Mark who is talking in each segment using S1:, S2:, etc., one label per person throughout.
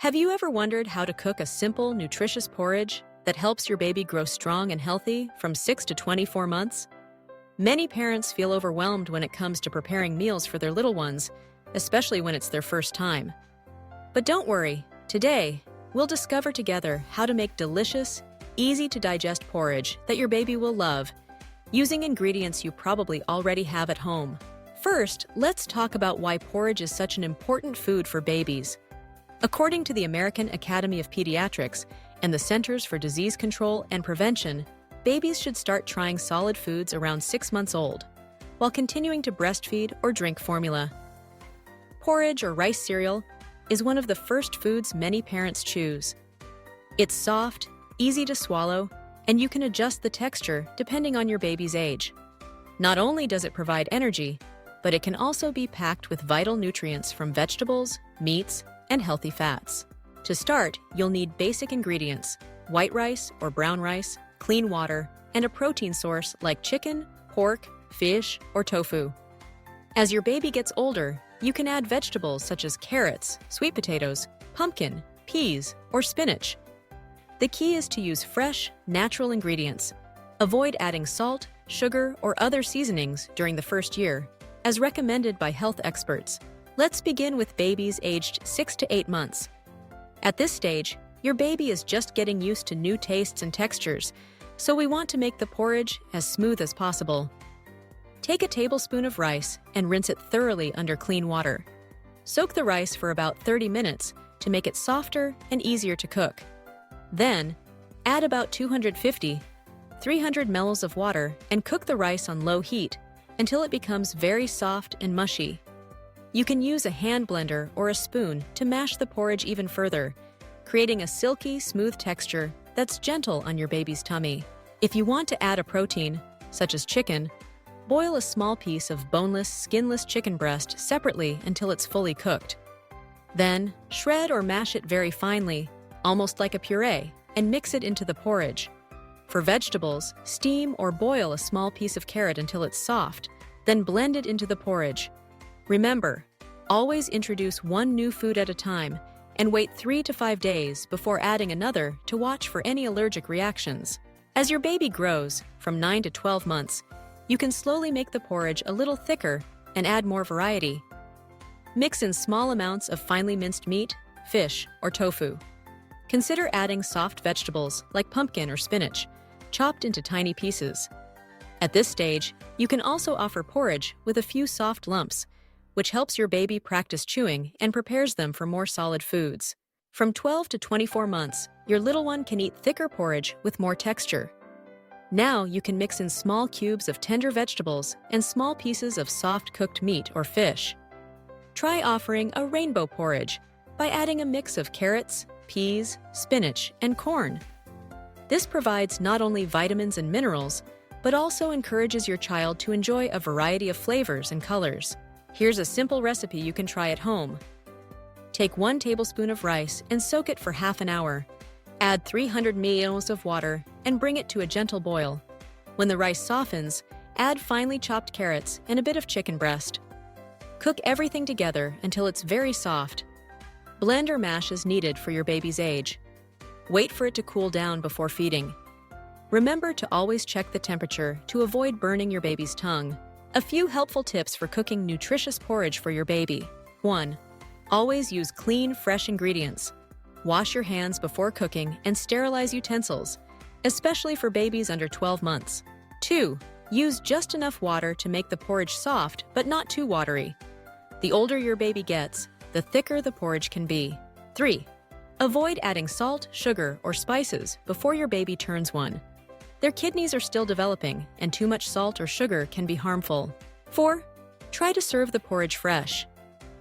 S1: Have you ever wondered how to cook a simple, nutritious porridge that helps your baby grow strong and healthy from 6 to 24 months? Many parents feel overwhelmed when it comes to preparing meals for their little ones, especially when it's their first time. But don't worry, today, we'll discover together how to make delicious, easy-to-digest porridge that your baby will love, using ingredients you probably already have at home. First, let's talk about why porridge is such an important food for babies. According to the American Academy of Pediatrics and the Centers for Disease Control and Prevention, babies should start trying solid foods around 6 months old, while continuing to breastfeed or drink formula. Porridge or rice cereal is one of the first foods many parents choose. It's soft, easy to swallow, and you can adjust the texture depending on your baby's age. Not only does it provide energy, but it can also be packed with vital nutrients from vegetables, meats, and healthy fats. To start, you'll need basic ingredients: white rice or brown rice, clean water, and a protein source like chicken, pork, fish, or tofu. As your baby gets older, you can add vegetables such as carrots, sweet potatoes, pumpkin, peas, or spinach. The key is to use fresh, natural ingredients. Avoid adding salt, sugar, or other seasonings during the first year, as recommended by health experts. Let's begin with babies aged 6 to 8 months. At this stage, your baby is just getting used to new tastes and textures, so we want to make the porridge as smooth as possible. Take a tablespoon of rice and rinse it thoroughly under clean water. Soak the rice for about 30 minutes to make it softer and easier to cook. Then, add about 250–300 ml of water and cook the rice on low heat until it becomes very soft and mushy. You can use a hand blender or a spoon to mash the porridge even further, creating a silky, smooth texture that's gentle on your baby's tummy. If you want to add a protein, such as chicken, boil a small piece of boneless, skinless chicken breast separately until it's fully cooked. Then, shred or mash it very finely, almost like a puree, and mix it into the porridge. For vegetables, steam or boil a small piece of carrot until it's soft, then blend it into the porridge. Remember, always introduce one new food at a time and wait 3 to 5 days before adding another to watch for any allergic reactions. As your baby grows, from 9 to 12 months, you can slowly make the porridge a little thicker and add more variety. Mix in small amounts of finely minced meat, fish, or tofu. Consider adding soft vegetables like pumpkin or spinach, chopped into tiny pieces. At this stage, you can also offer porridge with a few soft lumps, which helps your baby practice chewing and prepares them for more solid foods. From 12 to 24 months, your little one can eat thicker porridge with more texture. Now you can mix in small cubes of tender vegetables and small pieces of soft cooked meat or fish. Try offering a rainbow porridge by adding a mix of carrots, peas, spinach, and corn. This provides not only vitamins and minerals, but also encourages your child to enjoy a variety of flavors and colors. Here's a simple recipe you can try at home. Take 1 tablespoon of rice and soak it for half an hour. Add 300 ml of water and bring it to a gentle boil. When the rice softens, add finely chopped carrots and a bit of chicken breast. Cook everything together until it's very soft. Blend or mash as needed for your baby's age. Wait for it to cool down before feeding. Remember to always check the temperature to avoid burning your baby's tongue. A few helpful tips for cooking nutritious porridge for your baby. 1. Always use clean, fresh ingredients. Wash your hands before cooking and sterilize utensils, especially for babies under 12 months. 2. Use just enough water to make the porridge soft but not too watery. The older your baby gets, the thicker the porridge can be. 3. Avoid adding salt, sugar, or spices before your baby turns 1. Their kidneys are still developing, and too much salt or sugar can be harmful. 4. Try to serve the porridge fresh.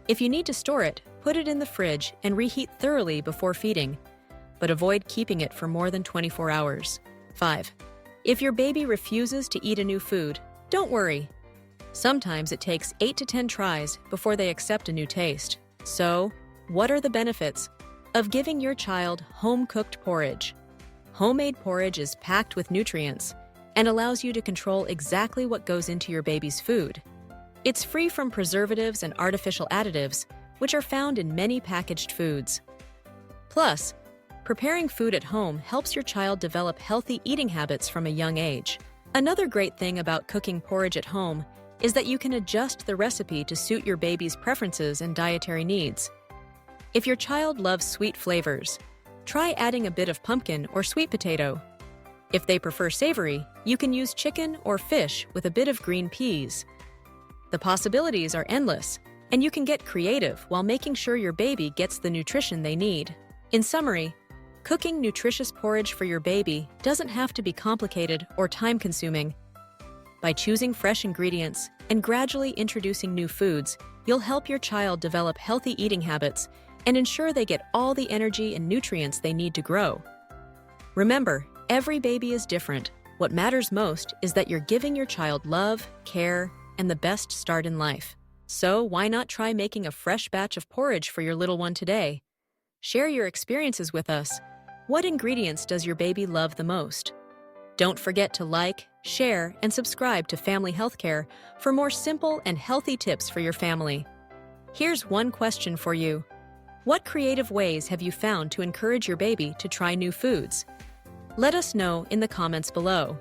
S1: If you need to store it, put it in the fridge and reheat thoroughly before feeding, but avoid keeping it for more than 24 hours. 5. If your baby refuses to eat a new food, don't worry. Sometimes it takes 8 to 10 tries before they accept a new taste. So, what are the benefits of giving your child home-cooked porridge? Homemade porridge is packed with nutrients and allows you to control exactly what goes into your baby's food. It's free from preservatives and artificial additives, which are found in many packaged foods. Plus, preparing food at home helps your child develop healthy eating habits from a young age. Another great thing about cooking porridge at home is that you can adjust the recipe to suit your baby's preferences and dietary needs. If your child loves sweet flavors, try adding a bit of pumpkin or sweet potato. If they prefer savory, you can use chicken or fish with a bit of green peas. The possibilities are endless, and you can get creative while making sure your baby gets the nutrition they need. In summary, cooking nutritious porridge for your baby doesn't have to be complicated or time-consuming. By choosing fresh ingredients and gradually introducing new foods, you'll help your child develop healthy eating habits and ensure they get all the energy and nutrients they need to grow. Remember, every baby is different. What matters most is that you're giving your child love, care, and the best start in life. So why not try making a fresh batch of porridge for your little one today? Share your experiences with us. What ingredients does your baby love the most? Don't forget to like, share, and subscribe to Family Healthcare for more simple and healthy tips for your family. Here's one question for you. What creative ways have you found to encourage your baby to try new foods? Let us know in the comments below.